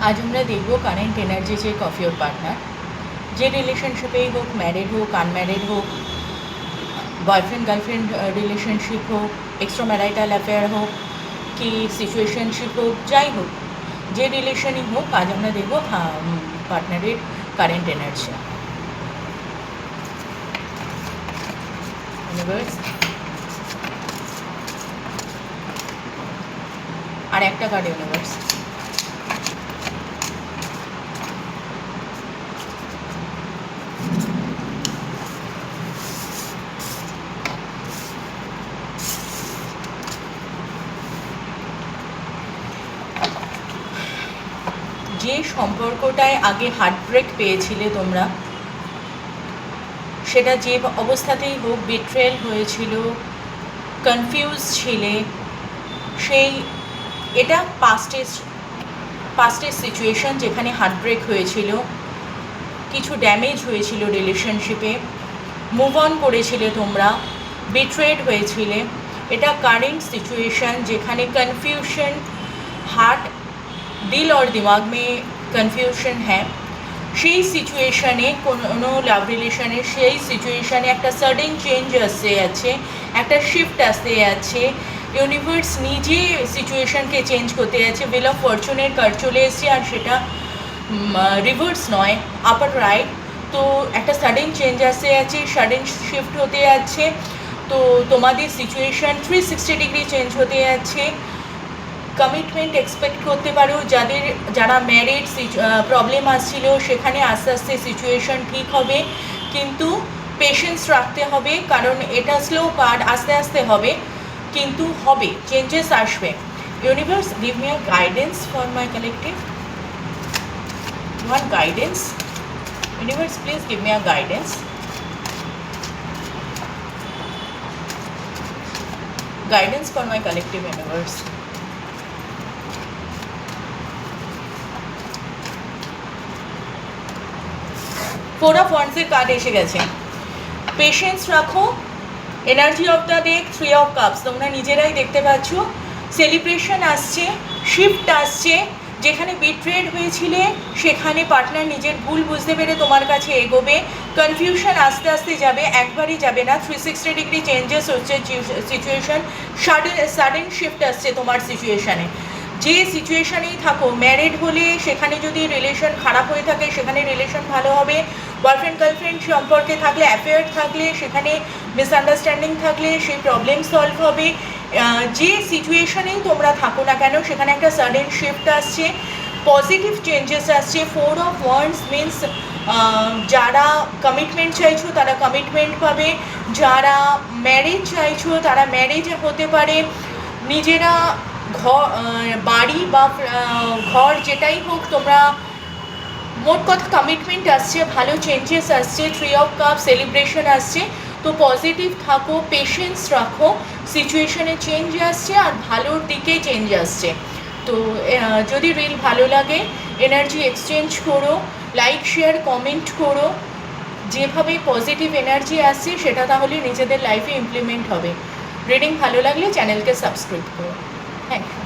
আজ আমরা দেখব current energy check of your partner. যে রিলেশনশিপেই হোক, ম্যারিড হোক, আনম্যারিড হোক, বয়ফ্রেন্ড গার্লফ্রেন্ড রিলেশনশিপ হোক, এক্সট্রা ম্যারিটাল অ্যাফেয়ার হোক কি সিচুয়েশনশিপ হোক, যাই হোক, যে রিলেশনই হোক, আজ আমরা দেখব পার্টনারের কারেন্ট এনার্জি। ইউনিভার্স, আর একটা কার্ড ইউনিভার্স। যে সম্পর্কটায় আগে হার্টব্রেক পেয়েছিলে তোমরা, সেটা যে অবস্থাতেই হোক, বিট্রেল হয়েছিল, কনফিউজ ছিলে, সেই এটা পাস্টের সিচুয়েশন যেখানে হার্টব্রেক হয়েছিল, কিছু ড্যামেজ হয়েছিল রিলেশনশিপে, মুভ অন করেছিলে তোমরা, বিট্রেড হয়েছিলে। এটা কারেন্ট সিচুয়েশন যেখানে कन्फ्यूशन, हार्ट दिल और दिमाग में कन्फ्यूशन है। সেই সিচুয়েশানে কোনো লাভ রিলেশনে সেই সিচুয়েশানে একটা সাডেন চেঞ্জ আসতে যাচ্ছে, একটা শিফট আসতে যাচ্ছে। ইউনিভার্স নিজে সিচুয়েশানকে চেঞ্জ করতে যাচ্ছে। হুইল অফ ফরচুনের কার্ড চলে এসছে, আর সেটা রিভার্স নয়, আপার রাইট। তো একটা সাডেন চেঞ্জ আসতে যাচ্ছে, সাডেন শিফট হতে যাচ্ছে। তো তোমাদের সিচুয়েশান 360 ডিগ্রি চেঞ্জ হতে যাচ্ছে। কমিটমেন্ট এক্সপেক্ট করতে পারো। যারা ম্যারিড প্রবলেম আসছিল, সেখানে আস্তে আস্তে সিচুয়েশন ঠিক হবে, কিন্তু পেশেন্স রাখতে হবে, কারণ এটা স্লো কার্ড, আস্তে আস্তে হবে, কিন্তু হবে, চেঞ্জেস আসবে। Universe, give me a guidance for my collective. One guidance. Universe, please give me a guidance. Guidance for my collective universe. Four of ওয়ান্ডসের কার্ড এসে গেছে। পেশেন্স রাখো। Energy of the day 3 of cups, তোমরা নিজেরাই দেখতে পাচ্ছ। Celebration আসছে, shift আসছে। যেখানে বিট্রেড হয়েছিলে, সেখানে পার্টনার নিজের ভুল বুঝতে পেরে তোমার কাছে এগোবে। কনফিউশন আস্তে আস্তে যাবে, একবারই যাবে না। 360 ডিগ্রি চেঞ্জেস হচ্ছে সিচুয়েশন, সাডেন শিফট আসছে তোমার সিচুয়েশানে। যে সিচুয়েশানেই থাকো, ম্যারিড হলে সেখানে যদি রিলেশন খারাপ হয়ে থাকে, সেখানে রিলেশন ভালো হবে। বয়ফ্রেন্ড গার্লফ্রেন্ড সম্পর্কে থাকলে, অ্যাফেয়ার থাকলে, সেখানে মিসআন্ডারস্ট্যান্ডিং থাকলে সেই প্রবলেম সলভ হবে। যে সিচুয়েশানেই তোমরা থাকো না কেন, সেখানে একটা সাডেন শিফট আসছে, পজিটিভ চেঞ্জেস আসছে। 4 অফ ওয়ান্ডস মিনস যারা কমিটমেন্ট চাইছো তারা কমিটমেন্ট পাবে, যারা ম্যারেজ চাইছো তারা ম্যারেজ হতে পারে। নিজেরা বাড়ি বা ঘর যেটাই হোক, তোমরা মোট কথা কমিটমেন্ট আসছে, ভালো চেঞ্জেস আসছে। 3 অফ কাপ, সেলিব্রেশন আসছে। তো পজিটিভ থাকো, পেশেন্স রাখো, সিচুয়েশনে চেঞ্জ আসছে, আর ভালোর দিকে চেঞ্জ আসছে। তো যদি রিল ভালো লাগে, এনার্জি এক্সচেঞ্জ করো, লাইক শেয়ার কমেন্ট করো। যেভাবে পজিটিভ এনার্জি আসছে, সেটা তাহলে নিজেদের লাইফে ইমপ্লিমেন্ট হবে। রিডিং ভালো লাগলে চ্যানেলকে সাবস্ক্রাইব করো। Thank you.